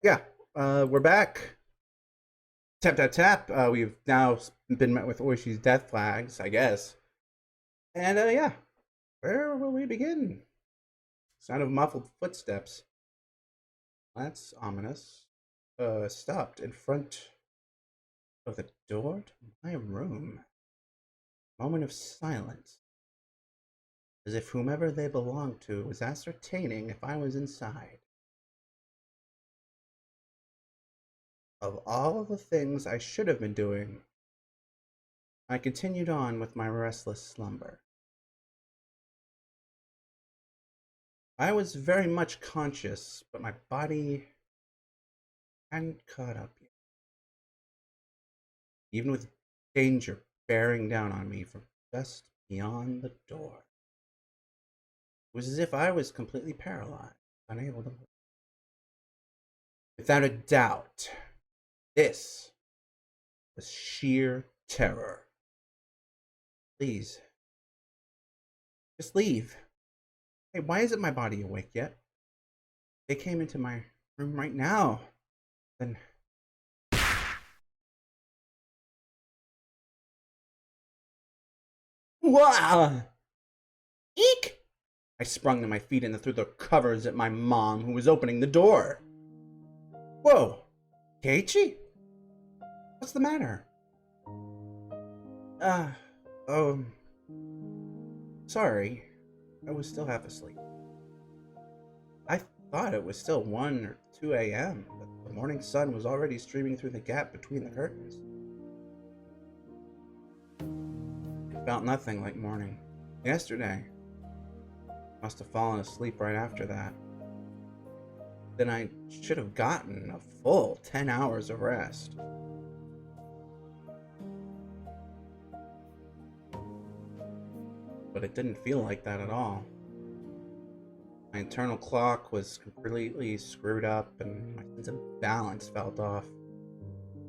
Yeah, we're back. Tap tap tap. We've now been met with Oishi's death flags, I guess. And yeah, where will we begin? Sound of muffled footsteps. That's ominous. Stopped in front of the door to my room. Moment of silence, as if whomever they belonged to was ascertaining if I was inside. Of all the things I should have been doing, I continued on with my restless slumber. I was very much conscious, but my body hadn't caught up yet, even with danger bearing down on me from just beyond the door. It was as if I was completely paralyzed, unable to move. Without a doubt, this was sheer terror. Please, just leave. Hey, why isn't my body awake yet? They came into my room right now. Then Wah! Eek! I sprung to my feet and threw the covers at my mom, who was opening the door. Whoa! Keiichi? What's the matter? Uh, um, sorry. I was still half asleep. I thought it was still 1 or 2 a.m., but the morning sun was already streaming through the gap between the curtains. It felt nothing like morning. Yesterday. Must have fallen asleep right after that. Then I should have gotten a full 10 hours of rest. But it didn't feel like that at all. My internal clock was completely screwed up, and my sense of balance felt off.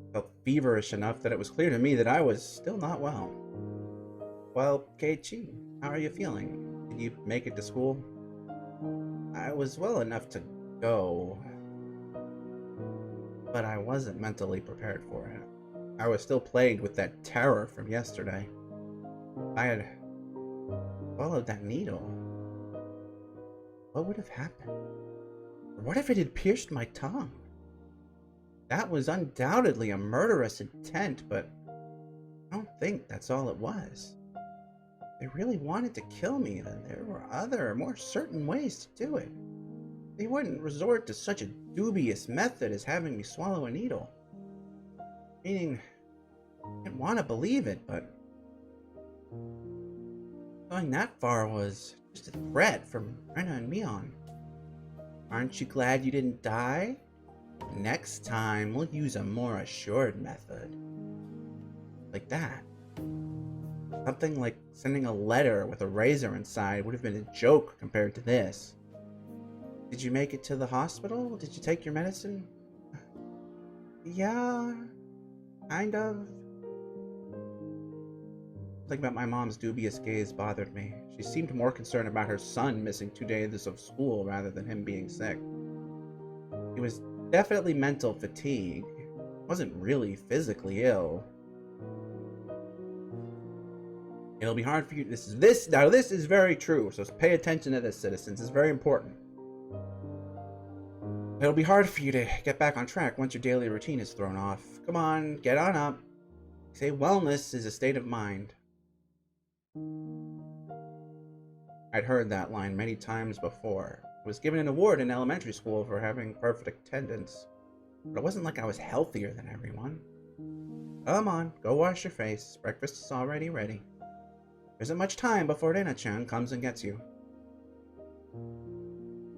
I felt feverish enough that it was clear to me that I was still not well. Well, Keiichi, how are you feeling? Did you make it to school? I was well enough to go, but I wasn't mentally prepared for it. I was still plagued with that terror from yesterday. I had followed that needle. What would have happened? Or what if it had pierced my tongue? That was undoubtedly a murderous intent, but I don't think that's all it was. They really wanted to kill me, and there were other, more certain ways to do it. They wouldn't resort to such a dubious method as having me swallow a needle. Meaning, I didn't want to believe it, but going that far was just a threat from Rena and Mion. Aren't you glad you didn't die? Next time, we'll use a more assured method. Like that. Something like sending a letter with a razor inside would have been a joke compared to this. Did you make it to the hospital? Did you take your medicine? Yeah, kind of. Something about my mom's dubious gaze bothered me. She seemed more concerned about her son missing 2 days of school rather than him being sick. He was definitely mental fatigue. Wasn't really physically ill. It'll be hard for you. This is very true. So pay attention to this, citizens. It's very important. It'll be hard for you to get back on track once your daily routine is thrown off. Come on, get on up. Say wellness is a state of mind. I'd heard that line many times before. I was given an award in elementary school for having perfect attendance. But it wasn't like I was healthier than everyone. Come on, go wash your face. Breakfast is already ready. There isn't much time before Rena-chan comes and gets you.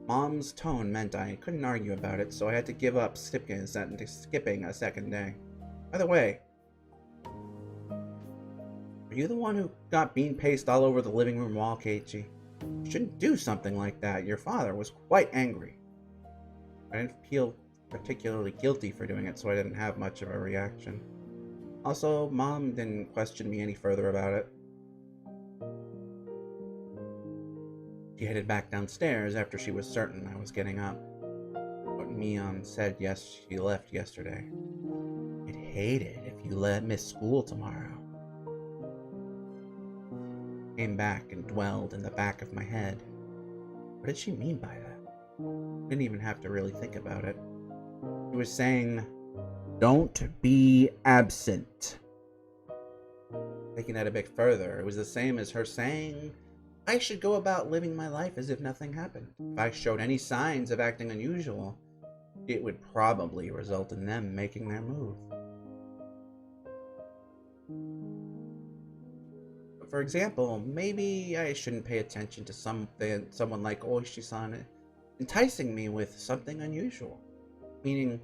Mom's tone meant I couldn't argue about it, so I had to give up skipping a second day. By the way, are you the one who got bean paste all over the living room wall, Keiichi? You shouldn't do something like that. Your father was quite angry. I didn't feel particularly guilty for doing it, so I didn't have much of a reaction. Also, Mom didn't question me any further about it. She headed back downstairs after she was certain I was getting up. But Mion said yes, she left yesterday. I'd hate it if you miss school tomorrow. Came back and dwelled in the back of my head. What did she mean by that? Didn't even have to really think about it. She was saying, don't be absent. Taking that a bit further, it was the same as her saying, I should go about living my life as if nothing happened. If I showed any signs of acting unusual, it would probably result in them making their move. For example, maybe I shouldn't pay attention to someone like ooishi-san enticing me with something unusual. Meaning,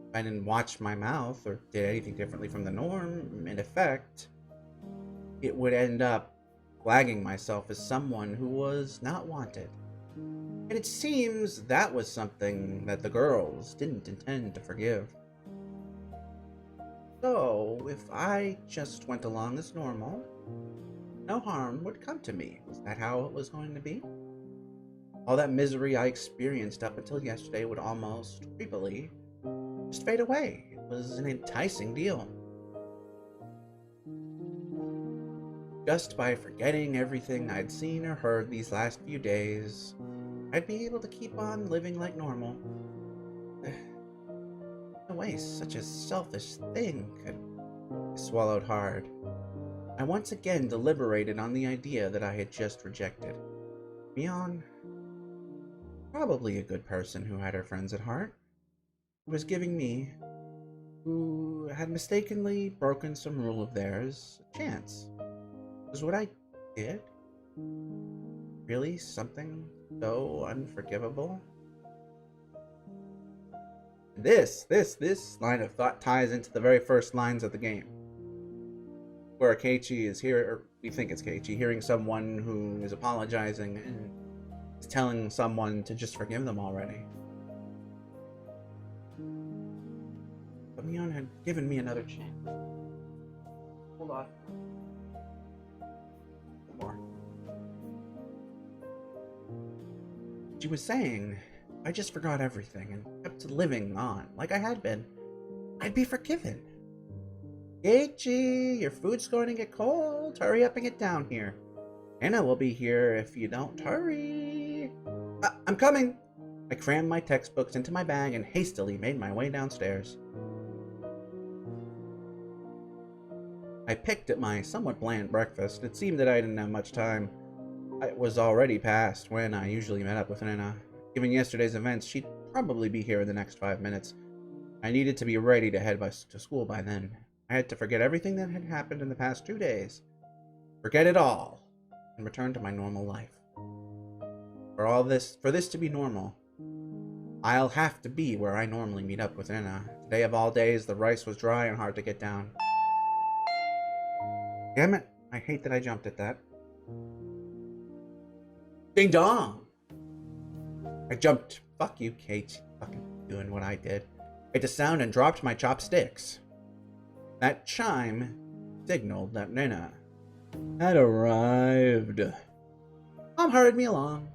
if I didn't watch my mouth or did anything differently from the norm, in effect, it would end up flagging myself as someone who was not wanted. And it seems that was something that the girls didn't intend to forgive. So, if I just went along as normal, no harm would come to me. Was that how it was going to be? All that misery I experienced up until yesterday would almost creepily just fade away. It was an enticing deal. Just by forgetting everything I'd seen or heard these last few days, I'd be able to keep on living like normal. No way such a selfish thing could. I swallowed hard. I once again deliberated on the idea that I had just rejected. Mion, probably a good person who had her friends at heart, was giving me, who had mistakenly broken some rule of theirs, a chance. Was what I did really something so unforgivable? This line of thought ties into the very first lines of the game, where Keiichi is here, or we think it's Keiichi, hearing someone who is apologizing and is telling someone to just forgive them already. But Mion had given me another chance. Hold on. More. She was saying, I just forgot everything and kept living on like I had been, I'd be forgiven. Keiichi, your food's going to get cold. Hurry up and get down here. Anna will be here if you don't hurry. I'm coming. I crammed my textbooks into my bag and hastily made my way downstairs. I picked at my somewhat bland breakfast. It seemed that I didn't have much time. It was already past when I usually met up with Anna. Given yesterday's events, she'd probably be here in the next 5 minutes. I needed to be ready to head to school by then. I had to forget everything that had happened in the past 2 days. Forget it all, and return to my normal life. For this to be normal, I'll have to be where I normally meet up with Anna. Today of all days, the rice was dry and hard to get down. Damn it, I hate that I jumped at that. Ding dong! I jumped. Fuck you, Kate. Fucking doing what I did. I made a sound and dropped my chopsticks. That chime signaled that Nina had arrived. Mom hurried me along.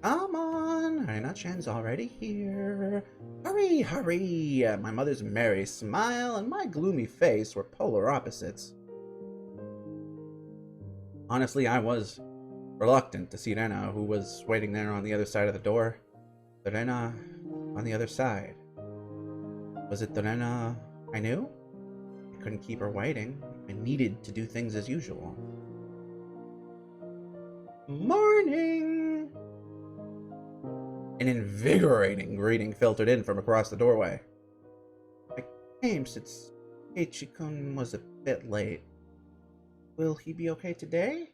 Come on, Nina-chan's already here. Hurry, hurry! My mother's merry smile and my gloomy face were polar opposites. Honestly, I was reluctant to see Nina, who was waiting there on the other side of the door. The Nina on the other side. Was it the Nina I knew? I couldn't keep her waiting. I needed to do things as usual. Morning! An invigorating greeting filtered in from across the doorway. I came since Keiichi-kun was a bit late. Will he be okay today?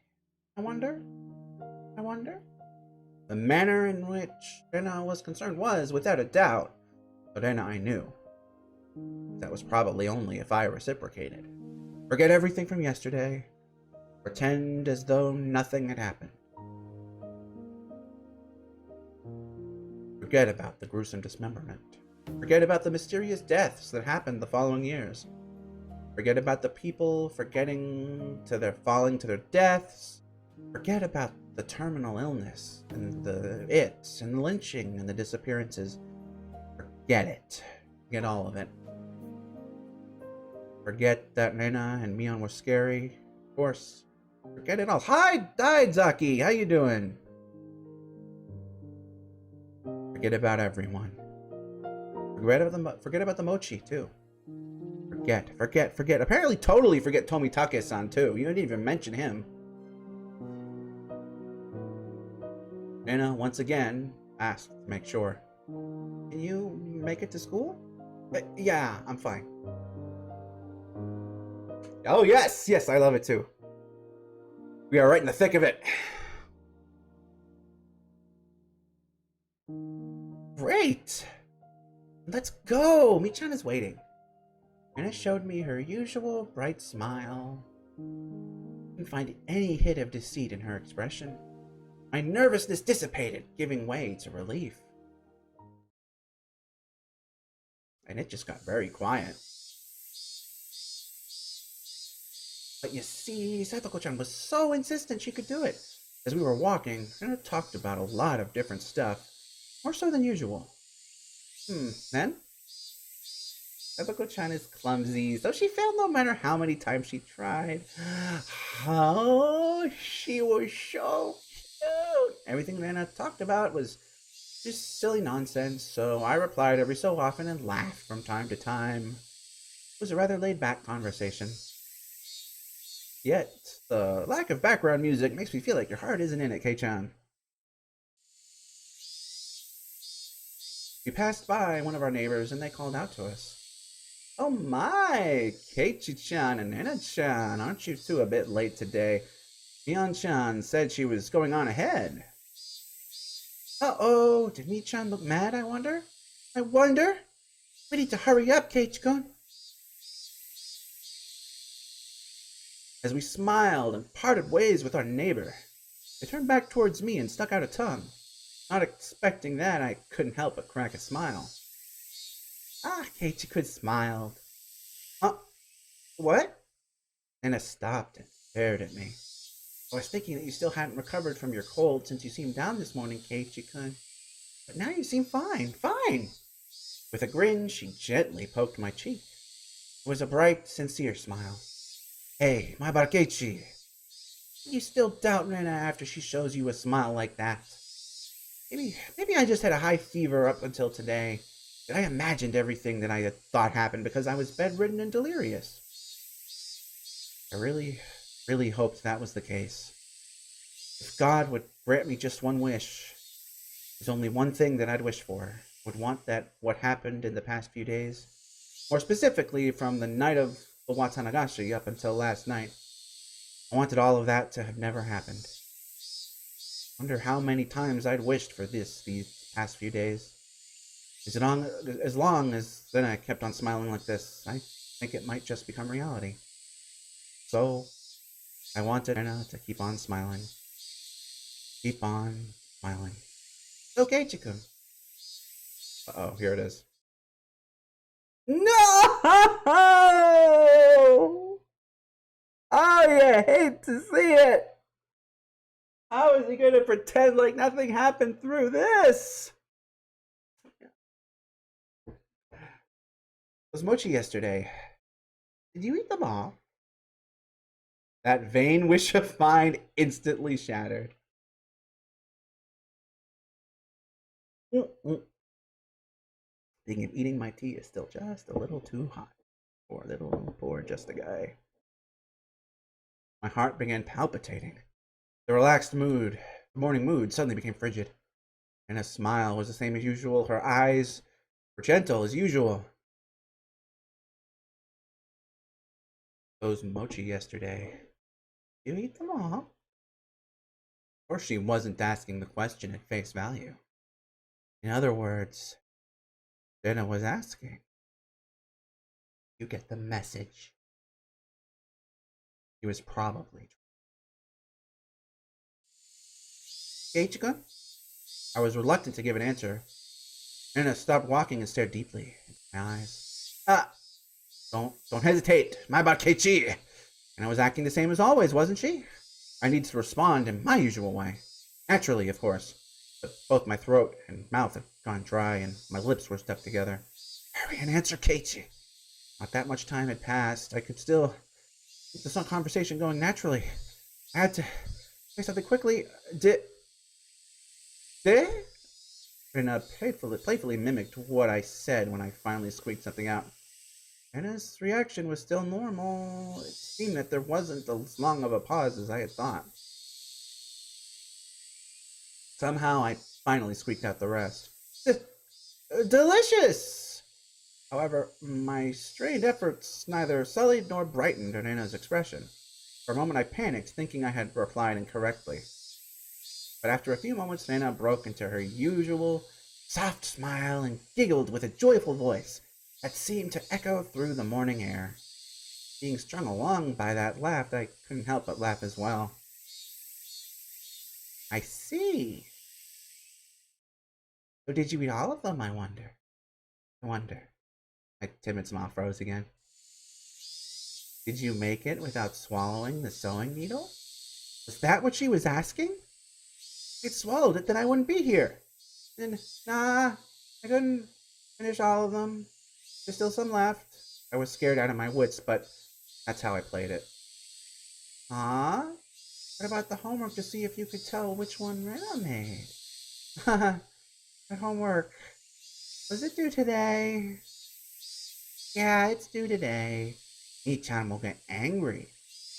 I wonder? The manner in which Rena was concerned was, without a doubt, the Rena I knew. That was probably only if I reciprocated. Forget everything from yesterday. Pretend as though nothing had happened. Forget about the gruesome dismemberment. Forget about the mysterious deaths that happened the following years. Forget about the people falling to their deaths. Forget about the terminal illness and the lynching and the disappearances. Forget it. Forget all of it. Forget that Nena and Mion were scary. Of course. Forget it all. Hi, Zaki. How you doing? Forget about everyone. Forget about the mochi, too. Forget. Apparently totally forget Tomitake-san, too. You didn't even mention him. Nena, once again, asked to make sure. Can you make it to school? Yeah, I'm fine. Oh, yes, I love it, too. We are right in the thick of it. Great! Let's go! Michan is waiting. Nena showed me her usual bright smile. Didn't find any hint of deceit in her expression. My nervousness dissipated, giving way to relief. And it just got very quiet. But you see, Satoko-chan was so insistent she could do it. As we were walking, Nena talked about a lot of different stuff, more so than usual. Then? Satoko-chan is clumsy, so she failed no matter how many times she tried. Oh, she was so cute. Everything Nena talked about was just silly nonsense, so I replied every so often and laughed from time to time. It was a rather laid-back conversation. Yet, the lack of background music makes me feel like your heart isn't in it, Kei-chan. We passed by one of our neighbors and they called out to us. Oh my, Keiichi-chan and Nena-chan, aren't you two a bit late today? Mion-chan said she was going on ahead. Uh-oh, did Mi-chan look mad, I wonder? We need to hurry up, Keiichi-kun. As we smiled and parted ways with our neighbor, they turned back towards me and stuck out a tongue. Not expecting that, I couldn't help but crack a smile. Keiichi-kun smiled. What? Nena stopped and stared at me. I was thinking that you still hadn't recovered from your cold since you seemed down this morning, Keiichi-kun. But now you seem fine. With a grin, she gently poked my cheek. It was a bright, sincere smile. Hey, my Barkeichi, you still doubt Nena after she shows you a smile like that? Maybe I just had a high fever up until today. That I imagined everything that I had thought happened because I was bedridden and delirious. I really hoped that was the case. If God would grant me just one wish, there's only one thing that I'd wish for. Would want that what happened in the past few days, more specifically from the night of the Watanagashi up until last night. I wanted all of that to have never happened. Wonder how many times I'd wished for these past few days. As long as then I kept on smiling like this, I think it might just become reality. So, I wanted Nena to keep on smiling. Keep on smiling. Okay, Keiichi-kun. Uh-oh, here it is. No! Oh, you hate to see it! How is he gonna pretend like nothing happened through this? Was mochi yesterday. Did you eat them all? That vain wish of mine instantly shattered. Thinking of eating my tea is still just a little too hot. Poor Justiguy. My heart began palpitating. The relaxed morning mood suddenly became frigid. And her smile was the same as usual. Her eyes were gentle as usual. Those mochi yesterday. You eat them all? Or she wasn't asking the question at face value. In other words, Nena was asking. You get the message. He was probably. Keiichi-kun? I was reluctant to give an answer. Nena stopped walking and stared deeply into my eyes. Don't hesitate. My Barkeichi. And I was acting the same as always, wasn't she? I needed to respond in my usual way. Naturally, of course. But both my throat and mouth had gone dry and my lips were stuck together. Hurry and answer Keiichi. Not that much time had passed. I could still keep the conversation going naturally. I had to say something quickly. Did? Rena playfully mimicked what I said when I finally squeaked something out. Rena's reaction was still normal. It seemed that there wasn't as long of a pause as I had thought. Somehow I finally squeaked out the rest. Delicious! However, my strained efforts neither sullied nor brightened Rena's expression. For a moment I panicked, thinking I had replied incorrectly. But after a few moments, Rena broke into her usual soft smile and giggled with a joyful voice that seemed to echo through the morning air. Being strung along by that laugh, I couldn't help but laugh as well. I see. So did you eat all of them, I wonder? My timid smile froze again. Did you make it without swallowing the sewing needle? Was that what she was asking? If I'd swallowed it, then I wouldn't be here. And nah, I couldn't finish all of them. There's still some left. I was scared out of my wits, but that's how I played it. Huh? What about the homework to see if you could tell which one Rena made? Haha, the homework. Was it due today? Yeah, it's due today. Nichan will get angry.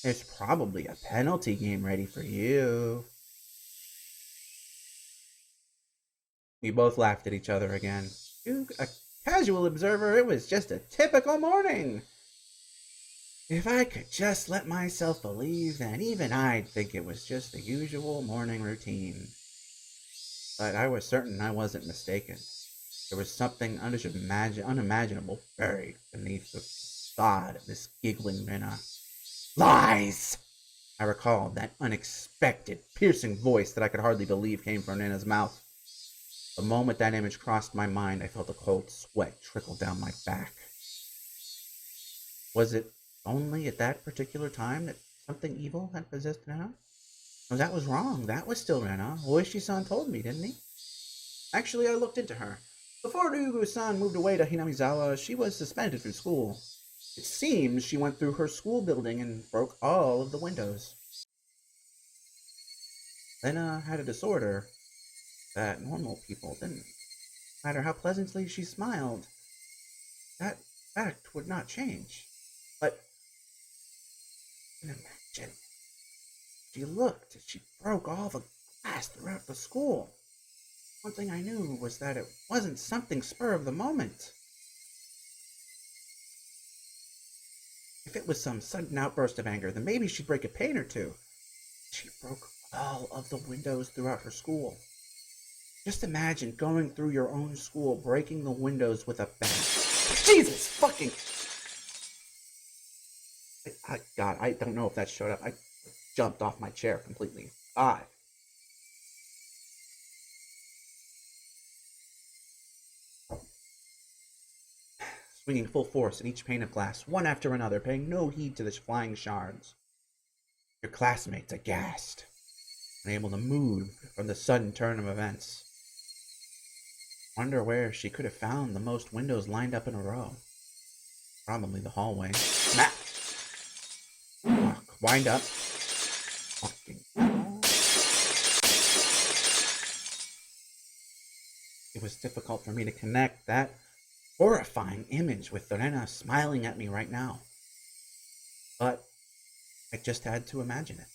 There's probably a penalty game ready for you. We both laughed at each other again. To a casual observer, it was just a typical morning. If I could just let myself believe, then even I'd think it was just the usual morning routine. But I was certain I wasn't mistaken. There was something unimaginable buried beneath the facade of this giggling Rena. Lies! I recalled that unexpected, piercing voice that I could hardly believe came from Rena's mouth. The moment that image crossed my mind, I felt a cold sweat trickle down my back. Was it only at that particular time that something evil had possessed Rena? No, that was wrong. That was still Rena. Ooishi-san told me, didn't he? Actually, I looked into her. Before Ryugu-san moved away to Hinamizawa, she was suspended from school. It seems she went through her school building and broke all of the windows. Rena had a disorder that normal people didn't. No matter how pleasantly she smiled, that fact would not change. But imagine, she looked as she broke all the glass throughout the school. One thing I knew was that it wasn't something spur of the moment. If it was some sudden outburst of anger, then maybe she'd break a pane or two. She broke all of the windows throughout her school. Just imagine going through your own school, breaking the windows with a bat. Jesus fucking... God, I don't know if that showed up. I jumped off my chair completely. Swinging full force at each pane of glass, one after another, paying no heed to the flying shards. Your classmates aghast, unable to move from the sudden turn of events. Wonder where she could have found the most windows lined up in a row. Probably the hallway. Smack! Wind up. Fucking hell. It was difficult for me to connect that horrifying image with Rena smiling at me right now. But I just had to imagine it.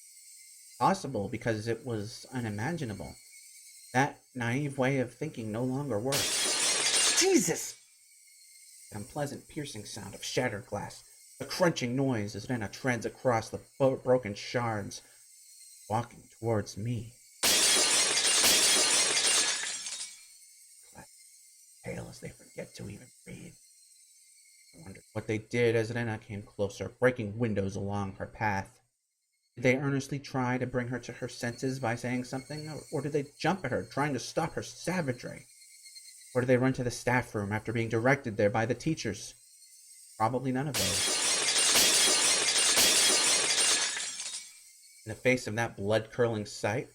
Possible because it was unimaginable. That naive way of thinking no longer worked. Jesus! An unpleasant piercing sound of shattered glass. A crunching noise as Rena treads across the broken shards, walking towards me. Pale as they forget to even breathe. I wondered what they did as Rena came closer, breaking windows along her path. Did they earnestly try to bring her to her senses by saying something, or did they jump at her, trying to stop her savagery? Or did they run to the staff room after being directed there by the teachers? Probably none of those. In the face of that blood-curdling sight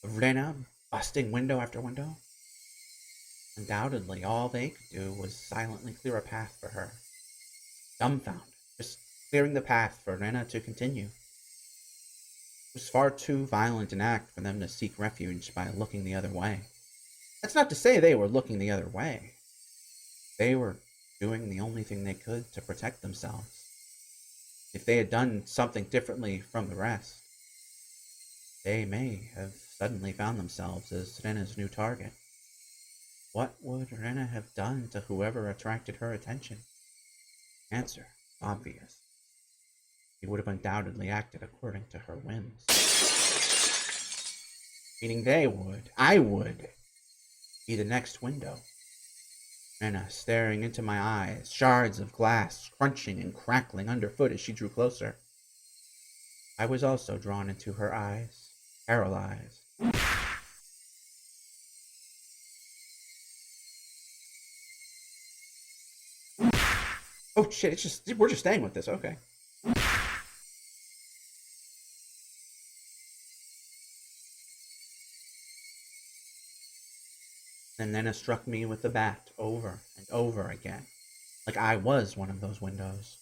of Rena busting window after window, Undoubtedly, all they could do was silently clear a path for her. Dumbfounded, just clearing the path for Rena to continue. It was far too violent an act for them to seek refuge by looking the other way. That's not to say they were looking the other way. They were doing the only thing they could to protect themselves. If they had done something differently from the rest, they may have suddenly found themselves as Rena's new target. What would Rena have done to whoever attracted her attention? Answer, obvious. He would have undoubtedly acted according to her whims. Meaning I would, be the next window. Rena staring into my eyes, shards of glass crunching and crackling underfoot as she drew closer. I was also drawn into her eyes, paralyzed. Oh shit, we're just staying with this, okay. And then it struck me with the bat over and over again, like I was one of those windows.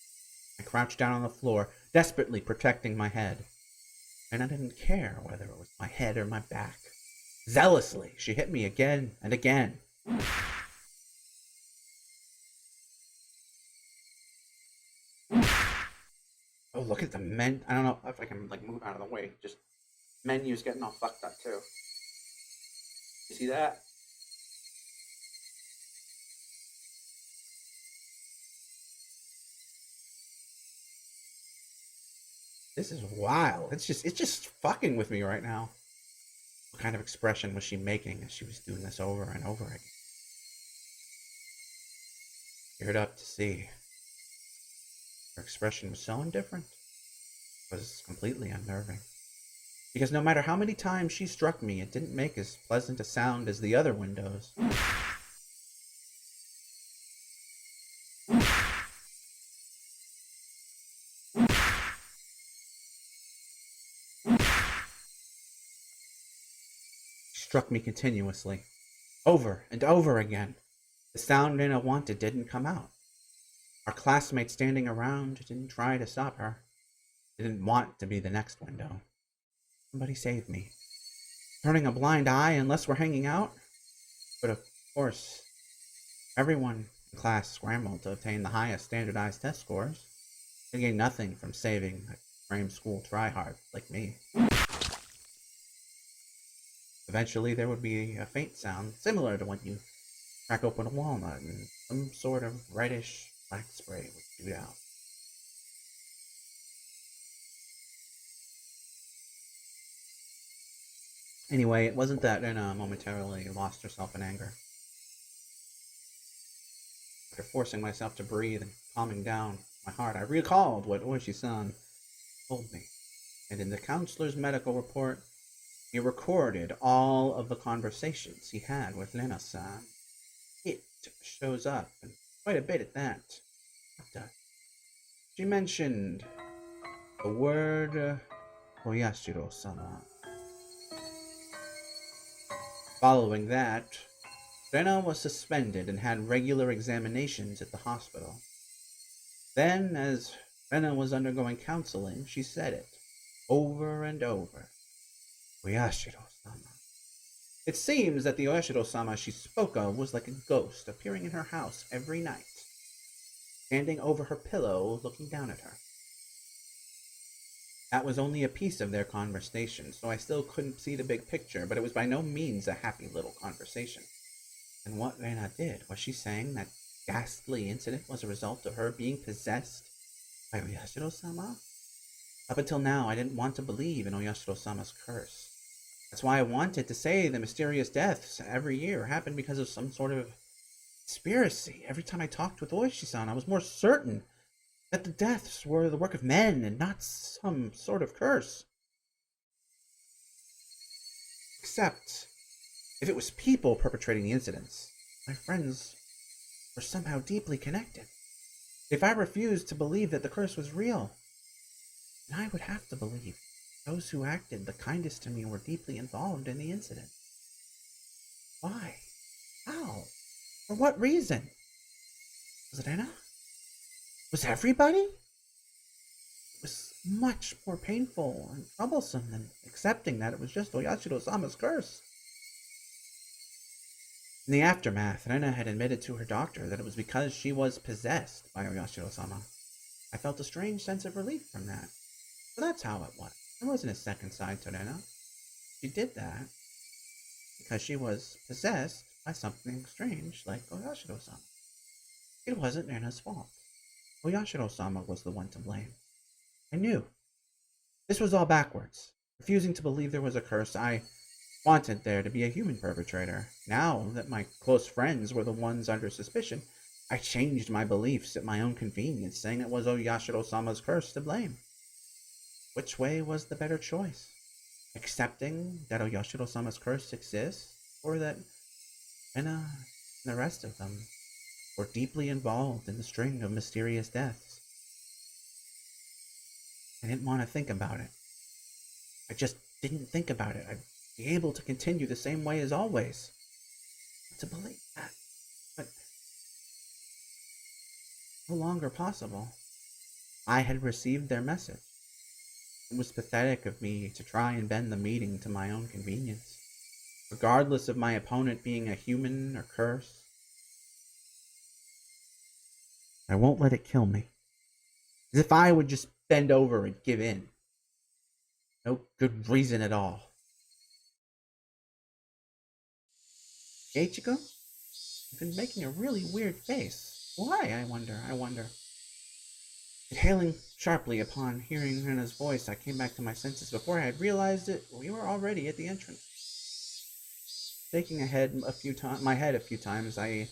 I crouched down on the floor, desperately protecting my head. And I didn't care whether it was my head or my back. Zealously, she hit me again and again. Oh, look at the men. I don't know if I can like move out of the way. Just menus getting all fucked up too. You see that? This is wild. It's just fucking with me right now. What kind of expression was she making as she was doing this over and over again? Geared up to see. Her expression was so indifferent. It was completely unnerving. Because no matter how many times she struck me, it didn't make as pleasant a sound as the other windows. She struck me continuously, over and over again. The sound Nina wanted didn't come out. Our classmates standing around didn't try to stop her. They didn't want to be the next window. Somebody save me. Turning a blind eye unless we're hanging out? But of course, everyone in class scrambled to obtain the highest standardized test scores. They gained nothing from saving a frame school tryhard like me. Eventually, there would be a faint sound similar to when you crack open a walnut and some sort of reddish black spray would shoot out. Anyway, it wasn't that Rena momentarily lost herself in anger. After forcing myself to breathe and calming down my heart, I recalled what ooishi-san told me, and in the counselor's medical report, he recorded all of the conversations he had with Lena-san. It shows up, and quite a bit at that. She mentioned the word Koyashiro-sama. Following that, Rena was suspended and had regular examinations at the hospital. Then, as Rena was undergoing counseling, she said it over and over. Oyashiro-sama. It seems that the Oyashiro-sama she spoke of was like a ghost appearing in her house every night, standing over her pillow looking down at her. That was only a piece of their conversation, so I still couldn't see the big picture, but it was by no means a happy little conversation. And what Rena did, was she saying that ghastly incident was a result of her being possessed by Oyashiro-sama? Up until now, I didn't want to believe in Oyashiro-sama's curse. That's why I wanted to say the mysterious deaths every year happened because of some sort of conspiracy. Every time I talked with Ooishi-san, I was more certain that the deaths were the work of men and not some sort of curse. Except, if it was people perpetrating the incidents, my friends were somehow deeply connected. If I refused to believe that the curse was real, then I would have to believe those who acted the kindest to me were deeply involved in the incident. Why? How? For what reason? Was it Anna? Was everybody? It was much more painful and troublesome than accepting that it was just Oyashiro-sama's curse. In the aftermath, Rena had admitted to her doctor that it was because she was possessed by Oyashiro-sama. I felt a strange sense of relief from that. So that's how it was. There wasn't a second side to Rena. She did that because she was possessed by something strange like Oyashiro-sama. It wasn't Rena's fault. Oyashiro-sama was the one to blame. I knew. This was all backwards. Refusing to believe there was a curse, I wanted there to be a human perpetrator. Now that my close friends were the ones under suspicion, I changed my beliefs at my own convenience, saying it was Oyashiro-sama's curse to blame. Which way was the better choice? Accepting that Oyashiro-sama's curse exists, or that Rena and the rest of them were deeply involved in the string of mysterious deaths? I didn't want to think about it. I just didn't think about it. I'd be able to continue the same way as always. To believe that, but no longer possible. I had received their message. It was pathetic of me to try and bend the meeting to my own convenience, regardless of my opponent being a human or curse. I won't let it kill me. As if I would just bend over and give in. No good reason at all. Ichigo? You've been making a really weird face. Why, I wonder. Inhaling sharply upon hearing Rena's voice, I came back to my senses. Before I had realized it, we were already at the entrance. Shaking my head a few times, I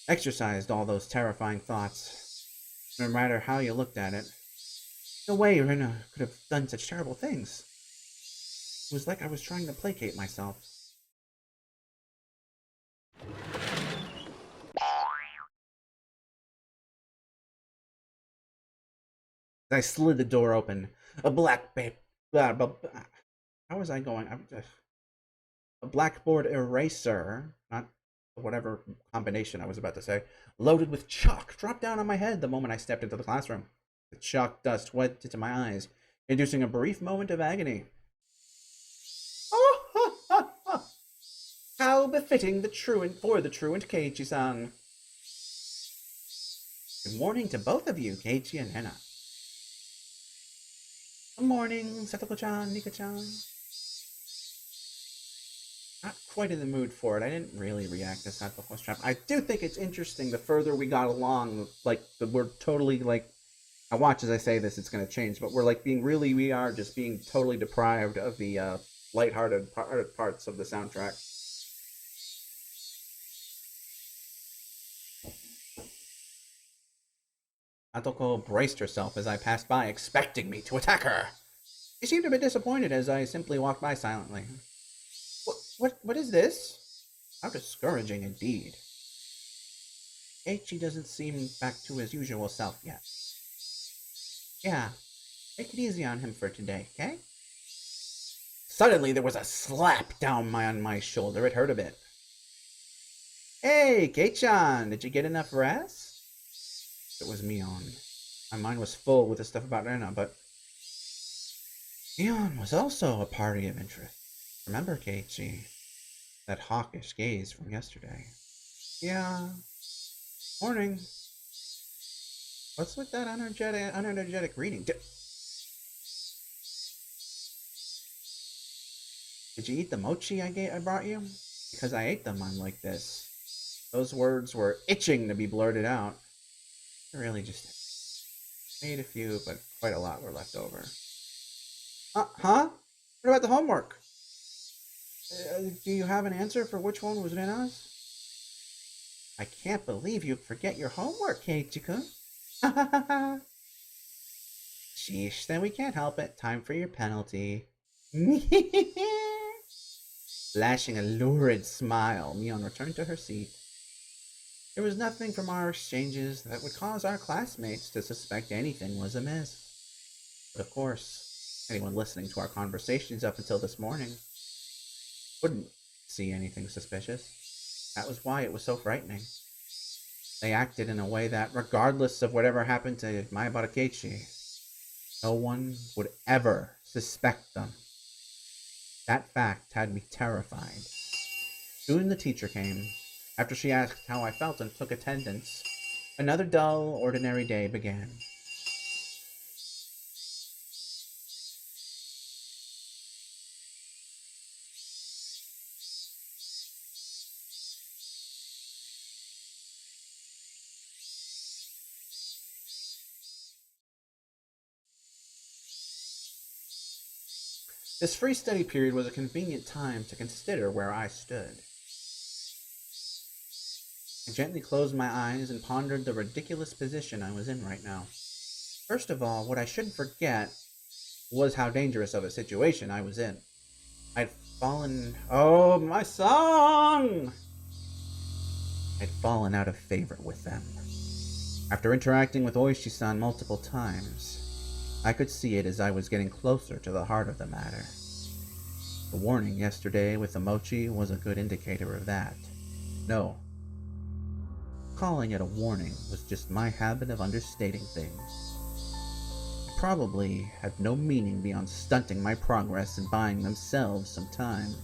exercised all those terrifying thoughts. No matter how you looked at it, no way Rena could have done such terrible things. It was like I was trying to placate myself. I slid the door open. A black babe. How was I going? A blackboard eraser, not whatever combination I was about to say, loaded with chalk, dropped down on my head the moment I stepped into the classroom. The chalk dust went into my eyes, inducing a brief moment of agony. Oh, how befitting for the truant Keiichi-san. Good morning to both of you, Keiichi and Hena. Good morning, Satoko-chan, Nika-chan. Not quite in the mood for it. I didn't really react to Satoko's trap. I do think it's interesting the further we got along, like, we're totally, like, I watch as I say this, it's going to change, but we are just being totally deprived of the lighthearted parts of the soundtrack. Satoko braced herself as I passed by, expecting me to attack her. She seemed a bit disappointed as I simply walked by silently. What is this? How discouraging indeed. Eiichi doesn't seem back to his usual self yet. Yeah, take it easy on him for today, okay? Suddenly there was a slap down on my shoulder. It hurt a bit. Hey, Kei-chan, did you get enough rest? It was Mion. My mind was full with the stuff about Rena, but Mion was also a party of interest. Remember, Keiichi? That hawkish gaze from yesterday. Yeah. Morning. What's with that unenergetic reading? Did you eat the mochi I brought you? Because I ate them, I'm like this. Those words were itching to be blurted out. I really just made a few, but quite a lot were left over. Huh? What about the homework? Do you have an answer for which one was Rena's? I can't believe you forget your homework, Keiichi-kun. Sheesh, then we can't help it. Time for your penalty. Flashing a lurid smile, Mion returned to her seat. There was nothing from our exchanges that would cause our classmates to suspect anything was amiss. But of course, anyone listening to our conversations up until this morning wouldn't see anything suspicious. That was why it was so frightening. They acted in a way that, regardless of whatever happened to my Barakechi, no one would ever suspect them. That fact had me terrified. Soon the teacher came. After she asked how I felt and took attendance, another dull, ordinary day began. This free study period was a convenient time to consider where I stood. I gently closed my eyes and pondered the ridiculous position I was in right now. First of all, what I shouldn't forget was how dangerous of a situation I was in. I'd fallen... Oh, my song! I'd fallen out of favor with them. After interacting with ooishi-san multiple times, I could see it as I was getting closer to the heart of the matter. The warning yesterday with the mochi was a good indicator of that. No. Calling it a warning was just my habit of understating things. It probably had no meaning beyond stunting my progress and buying themselves some time.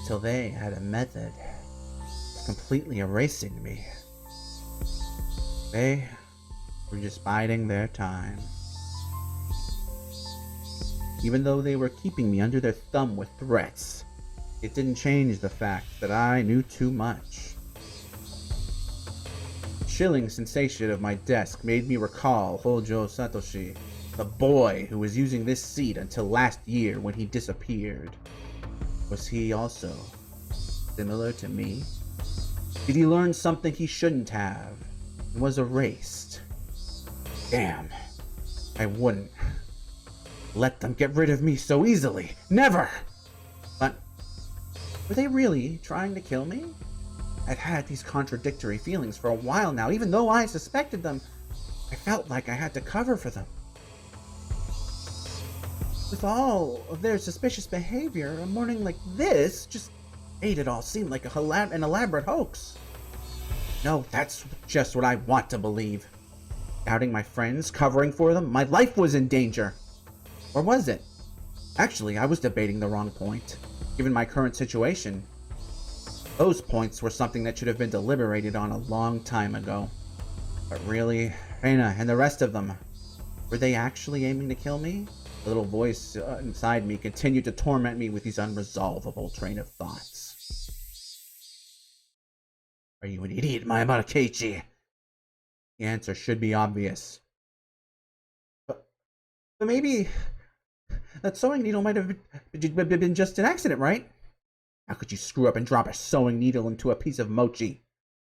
Until they had a method of completely erasing me. They were just biding their time. Even though they were keeping me under their thumb with threats, it didn't change the fact that I knew too much. The chilling sensation of my desk made me recall Hojo Satoshi, the boy who was using this seat until last year when he disappeared. Was he also similar to me? Did he learn something he shouldn't have and was erased? Damn, I wouldn't let them get rid of me so easily. Never! But were they really trying to kill me? I'd had these contradictory feelings for a while now. Even though I suspected them, I felt like I had to cover for them. With all of their suspicious behavior, a morning like this just made it all seem like an elaborate hoax. No, that's just what I want to believe. Doubting my friends, covering for them, my life was in danger. Or was it? Actually, I was debating the wrong point. Given my current situation, those points were something that should have been deliberated on a long time ago. But really, Reina and the rest of them, were they actually aiming to kill me? The little voice inside me continued to torment me with these unresolvable train of thoughts. Are you an idiot, my Amarakechi? The answer should be obvious. But maybe that sewing needle might have been just an accident, right? How could you screw up and drop a sewing needle into a piece of mochi?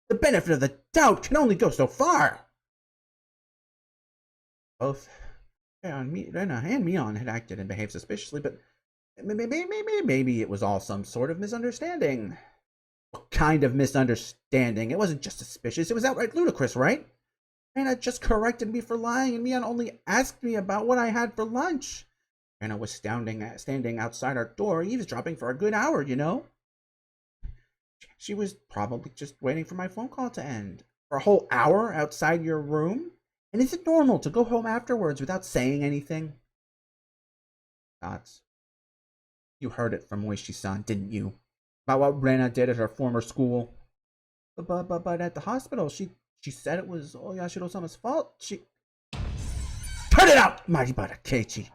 The benefit of the doubt can only go so far. Both Rena and Mion had acted and behaved suspiciously, but maybe it was all some sort of misunderstanding. What kind of misunderstanding? It wasn't just suspicious, it was outright ludicrous, right? Rena just corrected me for lying, and Mion only asked me about what I had for lunch. Rena was standing outside our door, eavesdropping for a good hour, you know? She was probably just waiting for my phone call to end. For a whole hour outside your room? And is it normal to go home afterwards without saying anything? Thoughts. You heard it from ooishi-san, didn't you? About what Rena did at her former school. But at the hospital, she said it was Oyashiro-sama's fault. Cut it out, Maribara Keiichi!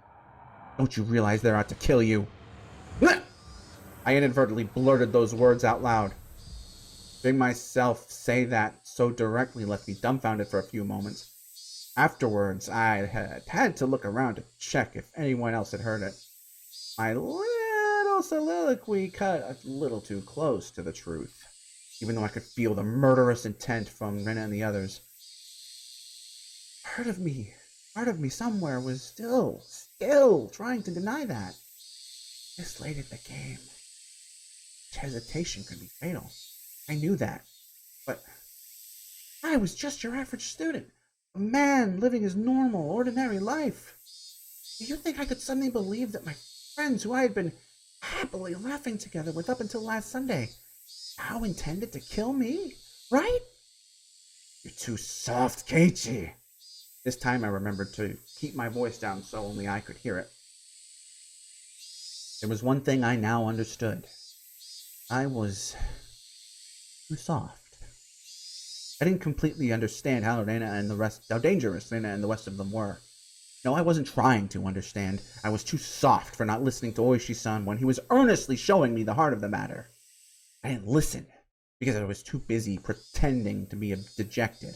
Don't you realize they're out to kill you? I inadvertently blurted those words out loud. Hearing myself say that so directly left me dumbfounded for a few moments. Afterwards, I had to look around to check if anyone else had heard it. My little soliloquy cut a little too close to the truth, even though I could feel the murderous intent from Rena and the others. Part of me somewhere was still trying to deny that. This late in the game, hesitation could be fatal. I knew that, but I was just your average student, a man living his normal, ordinary life. Do you think I could suddenly believe that my friends who I had been happily laughing together with up until last Sunday now intended to kill me, right? You're too soft, Keiichi. This time I remembered to keep my voice down so only I could hear it. There was one thing I now understood. I was too soft. I didn't completely understand how dangerous Rena and the rest of them were. No, I wasn't trying to understand. I was too soft for not listening to Ooishi-san when he was earnestly showing me the heart of the matter. I didn't listen because I was too busy pretending to be dejected.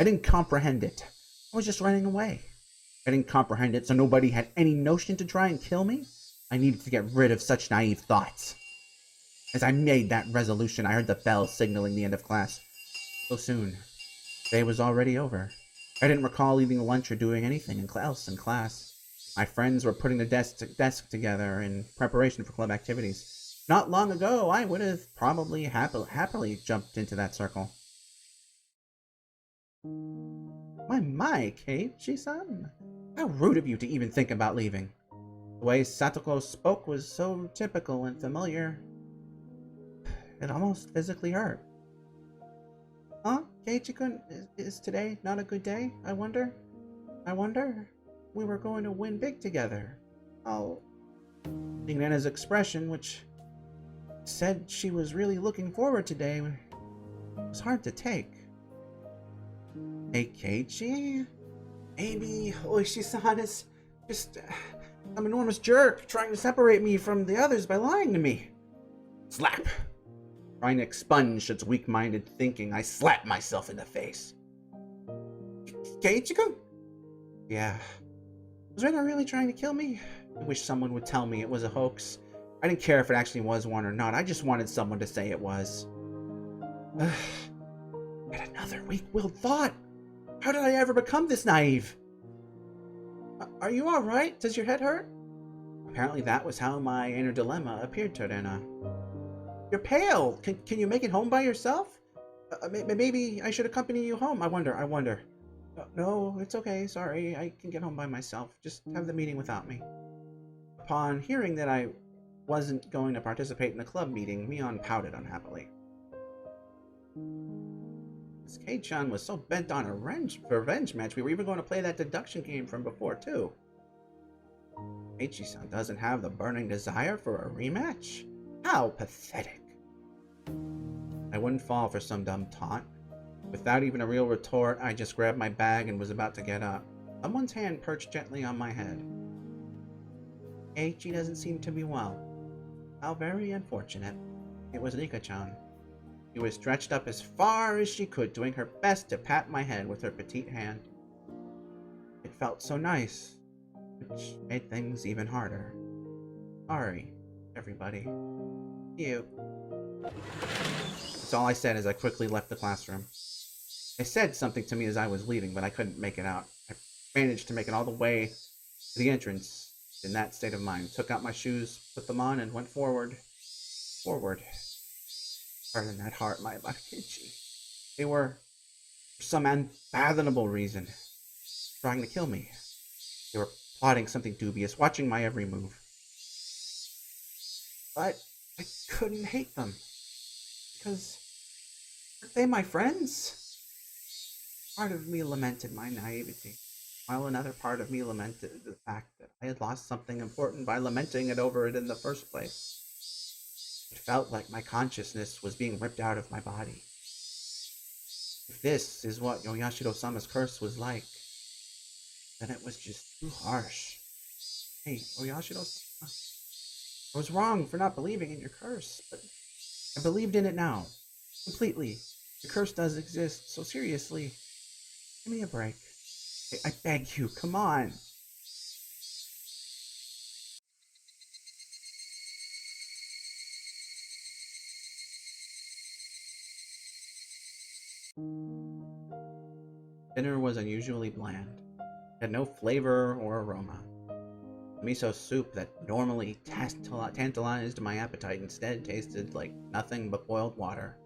I didn't comprehend it. I was just running away. I didn't comprehend it, so nobody had any notion to try and kill me. I needed to get rid of such naive thoughts. As I made that resolution, I heard the bell signaling the end of class. So soon. The day was already over. I didn't recall eating lunch or doing anything else in class. My friends were putting the desk together in preparation for club activities. Not long ago, I would have probably happily jumped into that circle. My, Keiichi-san. How rude of you to even think about leaving. The way Satoko spoke was so typical and familiar. It almost physically hurt. Huh? Keiichi-kun, is today not a good day? I wonder. We were going to win big together. Oh. Seeing Nana's expression, which said she was really looking forward today, was hard to take. Hey, Keiichi? Maybe Ooishi-san is just some enormous jerk trying to separate me from the others by lying to me. Slap! Trying to expunge its weak-minded thinking, I slapped myself in the face. Keiichi-kun? Yeah. Was Rena really trying to kill me? I wish someone would tell me it was a hoax. I didn't care if it actually was one or not. I just wanted someone to say it was. Yet another weak-willed thought. How did I ever become this naive? Are you alright? Does your head hurt? Apparently that was how my inner dilemma appeared to Rena. You're pale. Can you make it home by yourself? Maybe I should accompany you home. I wonder. No, it's okay. Sorry, I can get home by myself. Just have the meeting without me. Upon hearing that I wasn't going to participate in the club meeting, Mion pouted unhappily. This Kei-chan was so bent on a revenge match, we were even going to play that deduction game from before, too. Keiichi-san doesn't have the burning desire for a rematch? How pathetic. I wouldn't fall for some dumb taunt. Without even a real retort, I just grabbed my bag and was about to get up. Someone's hand perched gently on my head. Keiichi doesn't seem to be well. How very unfortunate. It was Nika-chan. She was stretched up as far as she could, doing her best to pat my head with her petite hand. It felt so nice, which made things even harder. Sorry, everybody. You. That's all I said as I quickly left the classroom. They said something to me as I was leaving, but I couldn't make it out. I managed to make it all the way to the entrance in that state of mind. Took out my shoes, put them on, and went forward. Forward. Harder than that heart, my Keiichi. They were, for some unfathomable reason, trying to kill me. They were plotting something dubious, watching my every move. But I couldn't hate them, because aren't they my friends? Part of me lamented my naivety, while another part of me lamented the fact that I had lost something important by lamenting it over it in the first place. It felt like my consciousness was being ripped out of my body. If this is what Oyashiro-sama's curse was like, then it was just too harsh. Hey, Oyashiro-sama, I was wrong for not believing in your curse, but I believed in it now. Completely. Your curse does exist, so seriously, give me a break. I beg you, come on. Dinner was unusually bland. It had no flavor or aroma. The miso soup that normally tantalized my appetite instead tasted like nothing but boiled water.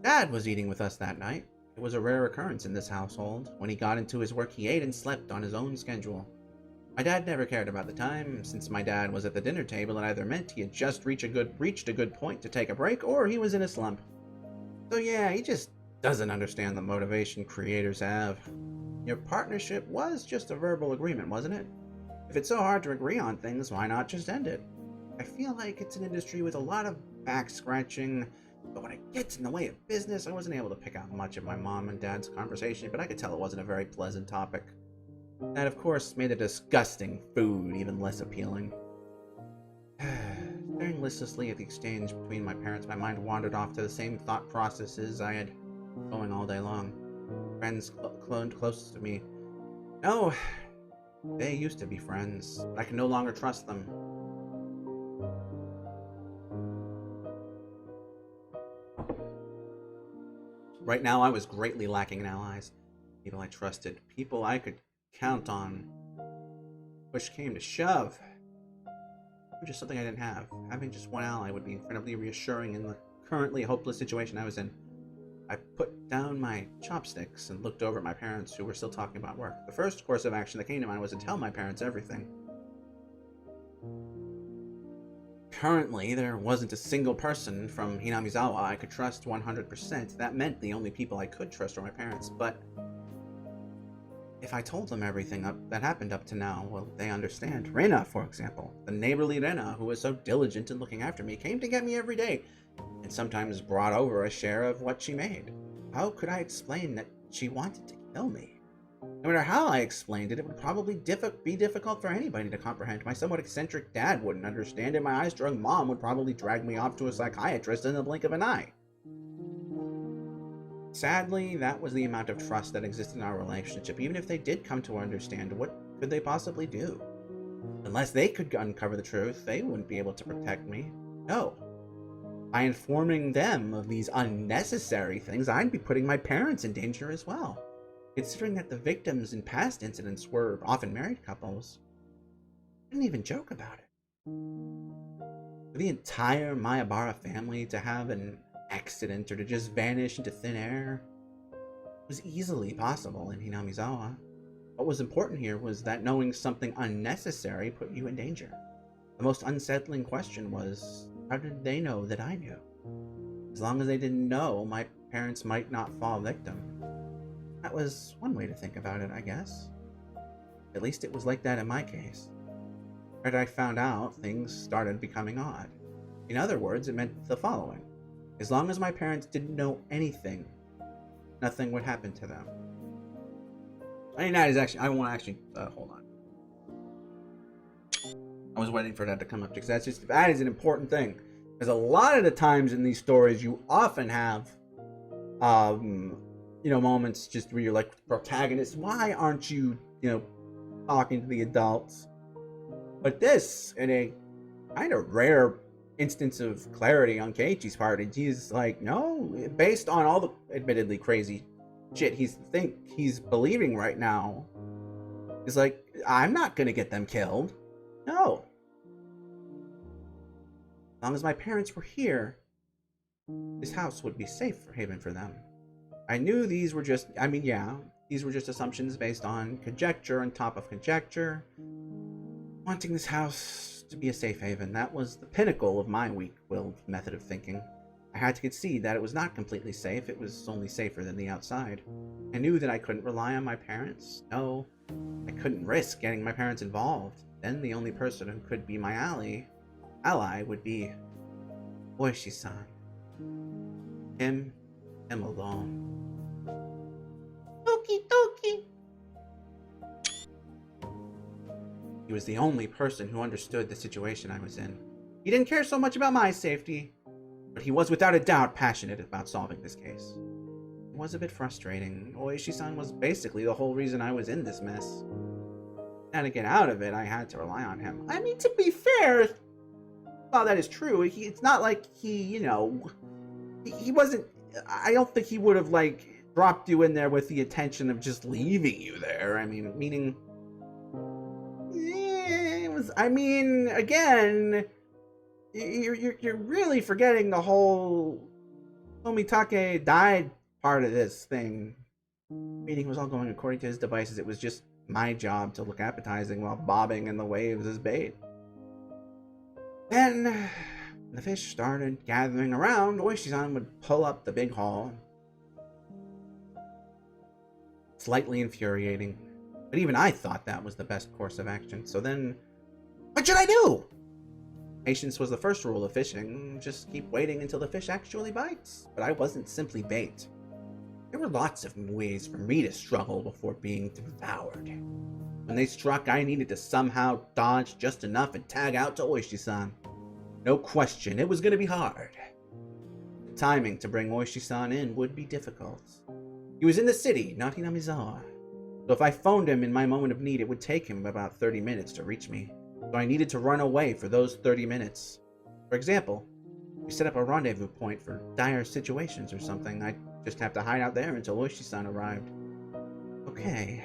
Dad was eating with us that night. It was a rare occurrence in this household. When he got into his work, he ate and slept on his own schedule. My dad never cared about the time. Since my dad was at the dinner table, it either meant he had just reached a good point to take a break, or he was in a slump. So yeah, he just doesn't understand the motivation creators have. Your partnership was just a verbal agreement, wasn't it? If it's so hard to agree on things, why not just end it? I feel like it's an industry with a lot of back scratching, but when it gets in the way of business, I wasn't able to pick out much of my mom and dad's conversation, but I could tell it wasn't a very pleasant topic. That, of course, made the disgusting food even less appealing. Staring listlessly at the exchange between my parents, my mind wandered off to the same thought processes I had going all day long. Friends cloned closest to me. No, they used to be friends, but I can no longer trust them. Right now, I was greatly lacking in allies. People I trusted, people I could count on. Push came to shove. Which is something I didn't have. Having just one ally would be incredibly reassuring in the currently hopeless situation I was in. I put down my chopsticks and looked over at my parents, who were still talking about work. The first course of action that came to mind was to tell my parents everything. Currently, there wasn't a single person from Hinamizawa I could trust 100%. That meant the only people I could trust were my parents, but if I told them everything that happened up to now, well, they understand. Rena, for example, the neighborly Rena, who was so diligent in looking after me, came to get me every day, and sometimes brought over a share of what she made. How could I explain that she wanted to kill me? No matter how I explained it, it would probably be difficult for anybody to comprehend. My somewhat eccentric dad wouldn't understand, and my high-strung mom would probably drag me off to a psychiatrist in the blink of an eye. Sadly, that was the amount of trust that existed in our relationship. Even if they did come to understand, what could they possibly do? Unless they could uncover the truth, they wouldn't be able to protect me. No. By informing them of these unnecessary things, I'd be putting my parents in danger as well. Considering that the victims in past incidents were often married couples, I didn't even joke about it. For the entire Mayabara family to have an accident or to just vanish into thin air was easily possible in Hinamizawa. What was important here was that knowing something unnecessary put you in danger. The most unsettling question was, how did they know that I knew? As long as they didn't know, my parents might not fall victim. That was one way to think about it, I guess. At least it was like that in my case. But I found out, things started becoming odd. In other words, it meant the following. As long as my parents didn't know anything, nothing would happen to them. I mean, that is actually, I want to actually, hold on. I was waiting for that to come up because that is an important thing. Because a lot of the times in these stories, you often have, moments just where you're like, protagonist, why aren't you, talking to the adults? But this, in a kind of rare instance of clarity on Keiichi's part, and he's like, no, based on all the admittedly crazy shit he's believing right now, he's like, I'm not gonna get them killed. No. As long as my parents were here, this house would be safe haven for them. I knew these were just, these were just assumptions based on conjecture on top of conjecture. Wanting this house to be a safe haven, that was the pinnacle of my weak-willed method of thinking. I had to concede that it was not completely safe, it was only safer than the outside. I knew that I couldn't rely on my parents. No, I couldn't risk getting my parents involved. Then the only person who could be my ally would be ooishi-san. Him alone. Okie dokie. He was the only person who understood the situation I was in. He didn't care so much about my safety, but he was without a doubt passionate about solving this case. It was a bit frustrating. Ooishi-san was basically the whole reason I was in this mess. And to get out of it, I had to rely on him. I mean, to be fair, while that is true, it's not like he wasn't, I don't think he would have, dropped you in there with the intention of just leaving you there. I mean, meaning, again, you're really forgetting the whole Tomitake died part of this thing. Meeting was all going according to his devices. It was just my job to look appetizing while bobbing in the waves as bait. Then the fish started gathering around. Ooishi-san would pull up the big haul. slightly infuriating. But even I thought that was the best course of action. So then, what should I do? Patience was the first rule of fishing. Just keep waiting until the fish actually bites. But I wasn't simply bait. There were lots of ways for me to struggle before being devoured. When they struck, I needed to somehow dodge just enough and tag out to Ooishi-san. No question, it was going to be hard. The timing to bring Ooishi-san in would be difficult. He was in the city, not Hinamizawa. So if I phoned him in my moment of need, it would take him about 30 minutes to reach me. So I needed to run away for those 30 minutes. For example, we set up a rendezvous point for dire situations or something. I'd just have to hide out there until Ooishi-san arrived. Okay,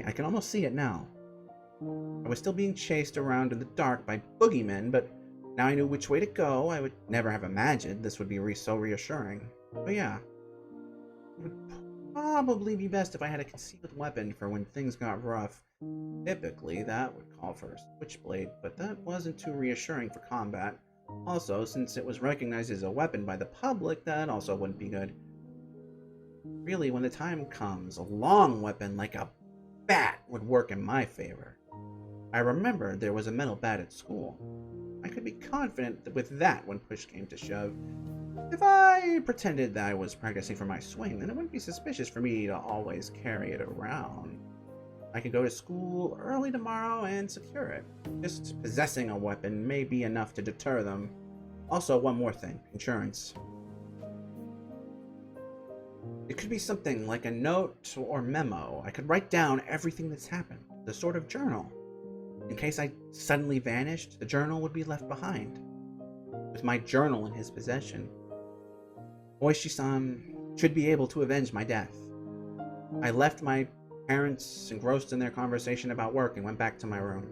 I can almost see it now. I was still being chased around in the dark by boogeymen, but now I knew which way to go. I would never have imagined this would be so reassuring. But yeah, it would probably be best if I had a concealed weapon for when things got rough. Typically, that would call for a switchblade, but that wasn't too reassuring for combat. Also, since it was recognized as a weapon by the public, that also wouldn't be good. Really, when the time comes, a long weapon like a bat would work in my favor. I remember there was a metal bat at school. I could be confident with that when push came to shove. If I pretended that I was practicing for my swing, then it wouldn't be suspicious for me to always carry it around. I could go to school early tomorrow and secure it. Just possessing a weapon may be enough to deter them. Also, one more thing, insurance. It could be something like a note or memo. I could write down everything that's happened, the sort of journal. In case I suddenly vanished, the journal would be left behind. With my journal in his possession, Ooishi-san should be able to avenge my death. I left my parents engrossed in their conversation about work and went back to my room.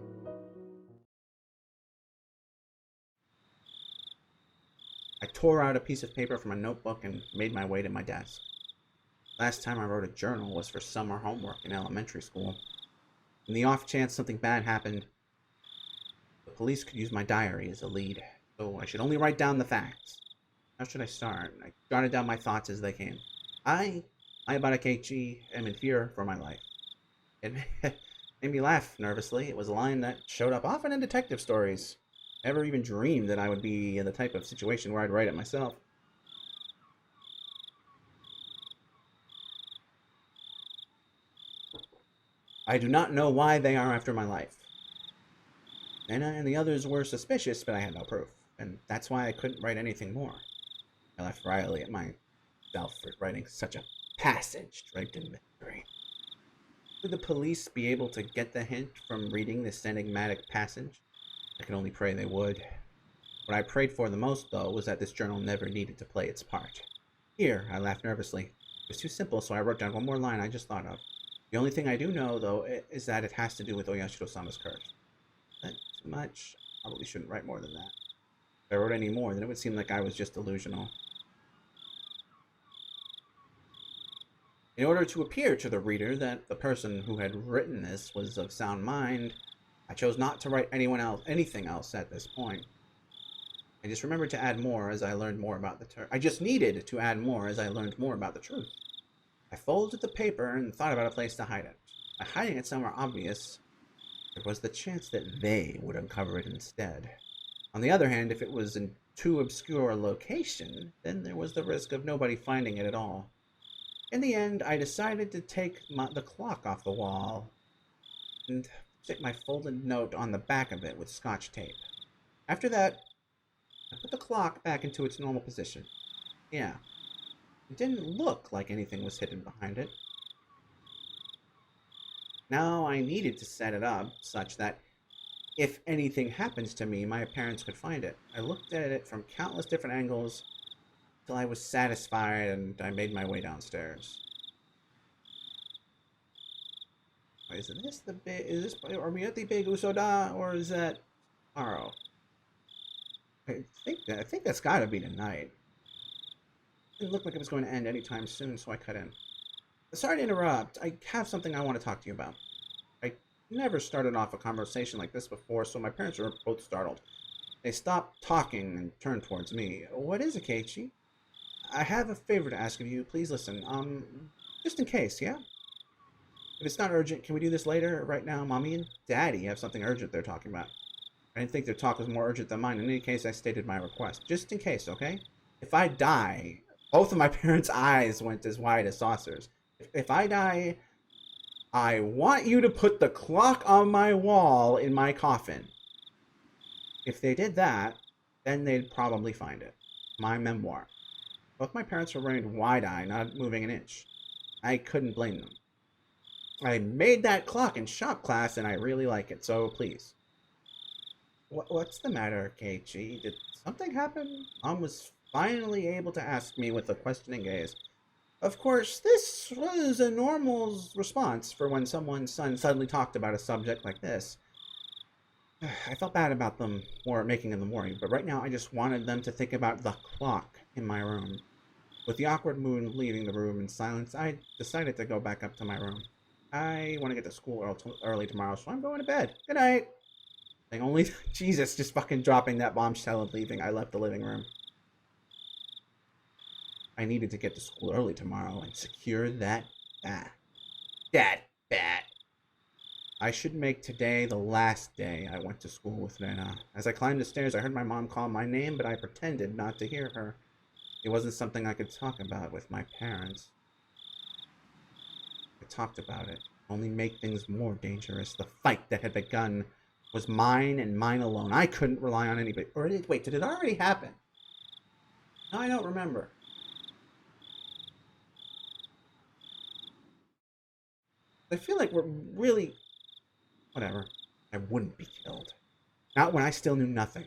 I tore out a piece of paper from a notebook and made my way to my desk. Last time I wrote a journal was for summer homework in elementary school. In the off chance something bad happened, the police could use my diary as a lead, so I should only write down the facts. How should I start? I jotted down my thoughts as they came. I, Higurashi, am in fear for my life. It made me laugh nervously. It was a line that showed up often in detective stories. Never even dreamed that I would be in the type of situation where I'd write it myself. I do not know why they are after my life. Nana and the others were suspicious, but I had no proof, and that's why I couldn't write anything more. I laughed wryly at myself for writing such a passage draped in mystery. Would the police be able to get the hint from reading this enigmatic passage? I could only pray they would. What I prayed for the most, though, was that this journal never needed to play its part. Here, I laughed nervously. It was too simple, so I wrote down one more line I just thought of. The only thing I do know, though, is that it has to do with Oyashiro-sama's curse. That's too much. I probably shouldn't write more than that. If I wrote any more, then it would seem like I was just delusional. In order to appear to the reader that the person who had written this was of sound mind, I chose not to write anything else at this point. I just remembered to add more as I learned more about the I just needed to add more as I learned more about the truth. I folded the paper and thought about a place to hide it. By hiding it somewhere obvious, there was the chance that they would uncover it instead. On the other hand, if it was in too obscure a location, then there was the risk of nobody finding it at all. In the end, I decided to take the clock off the wall and stick my folded note on the back of it with scotch tape. After that, I put the clock back into its normal position. Yeah, it didn't look like anything was hidden behind it. Now I needed to set it up such that if anything happens to me, my parents could find it. I looked at it from countless different angles until I was satisfied, and I made my way downstairs. Wait, are we at the big Usoda, or is that tomorrow? I think that's gotta be tonight. It didn't look like it was going to end anytime soon, so I cut in. Sorry to interrupt. I have something I want to talk to you about. I never started off a conversation like this before, so my parents were both startled. They stopped talking and turned towards me. What is it, Keiichi? I have a favor to ask of you. Please listen. Just in case, yeah? If it's not urgent, can we do this later? Right now, Mommy and Daddy have something urgent they're talking about. I didn't think their talk was more urgent than mine. In any case, I stated my request. Just in case, okay? If I die, both of my parents' eyes went as wide as saucers. If I die, I want you to put the clock on my wall in my coffin. If they did that, then they'd probably find it. My memoir. Both my parents were wearing wide-eye, not moving an inch. I couldn't blame them. I made that clock in shop class, and I really like it, so please. What's the matter, Keiichi? Did something happen? Mom was finally able to ask me with a questioning gaze. Of course, this was a normal response for when someone's son suddenly talked about a subject like this. I felt bad about them making in the morning, but right now I just wanted them to think about the clock in my room. With the awkward mood leaving the room in silence, I decided to go back up to my room. I want to get to school early tomorrow, so I'm going to bed. Good night. Like only Jesus, just fucking dropping that bombshell and leaving. I left the living room. I needed to get to school early tomorrow and secure that bat. That bat. I should make today the last day I went to school with Nana. As I climbed the stairs, I heard my mom call my name, but I pretended not to hear her. It wasn't something I could talk about with my parents. I talked about it. Only make things more dangerous. The fight that had begun was mine and mine alone. I couldn't rely on anybody. Or wait, did it already happen? No, I don't remember. I feel like we're really... Whatever. I wouldn't be killed. Not when I still knew nothing.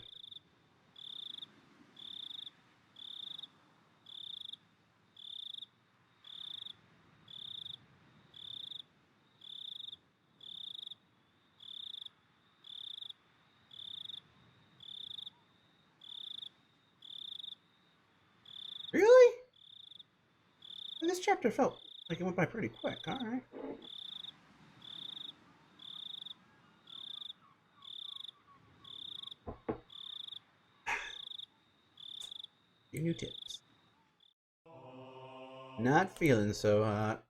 Really? And this chapter felt like it went by pretty quick. Alright. Few new tips. Not feeling so hot.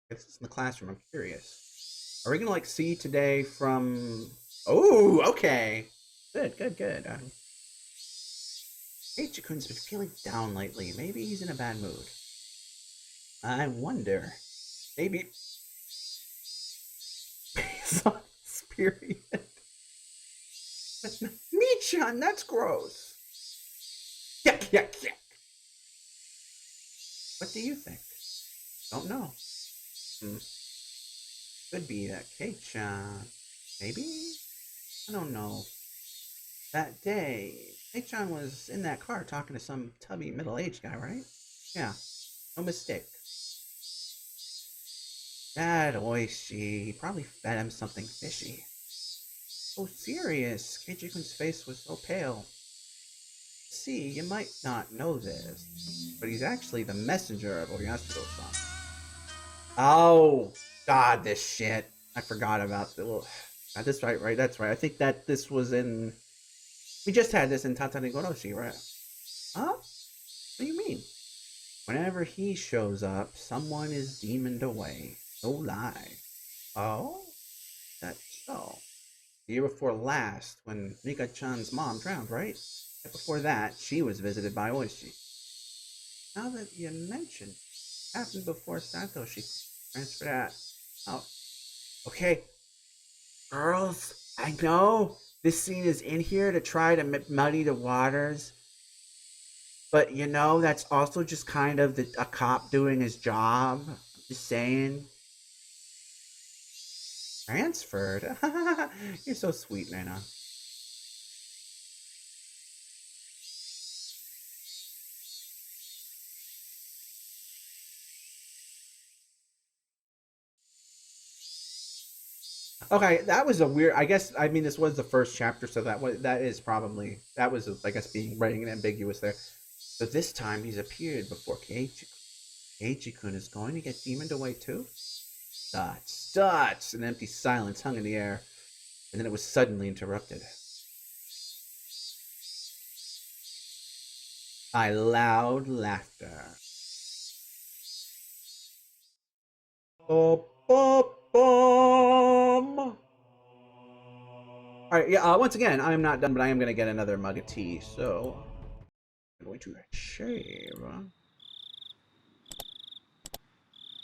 This is in the classroom. I'm curious. Are we gonna like see today from? Oh, okay. Good. Ichikun's been feeling down lately. Maybe he's in a bad mood. I wonder. Maybe he's on his period. Michan, that's gross. Yuck. What do you think? Don't know. Could be that Kei-chan. Maybe? I don't know. That day, Kei-chan was in that car talking to some tubby middle-aged guy, right? Yeah, no mistake. That Oishi, he probably fed him something fishy. Oh, serious. Keiichi-kun's face was so pale. See, you might not know this, but he's actually the messenger of Oyashiro-san. Oh, God, this shit. I forgot about the little... That's right, that's right. I think that this was in... We just had this in Tatani Goroshi, right? Huh? What do you mean? Whenever he shows up, someone is demoned away. No lie. Oh? That's so. The year before last, when Mika-chan's mom drowned, right? Right before that, she was visited by Oishi. Now that you mention, it happened before Satoshi transferred out. Oh, okay. Girls, I know this scene is in here to try to muddy the waters. But, you know, that's also just kind of a cop doing his job. I'm just saying. Transferred? You're so sweet, Nana. Okay, that was a weird. I guess I mean this was the first chapter, so that is probably that was I guess being writing it ambiguous there. But this time he's appeared before Keiichi. Keiichi-kun is going to get demoned away too. Dots. An empty silence hung in the air, and then it was suddenly interrupted by loud laughter. Ba-ba-bum. Alright, yeah, once again, I'm not done, but I am going to get another mug of tea, so I'm going to shave.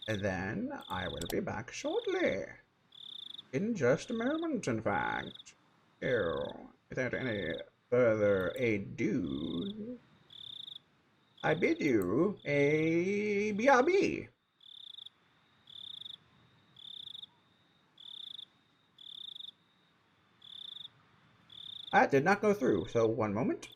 And then I will be back shortly. In just a moment, in fact. So, without any further ado, I bid you a BRB. That did not go through, so one moment.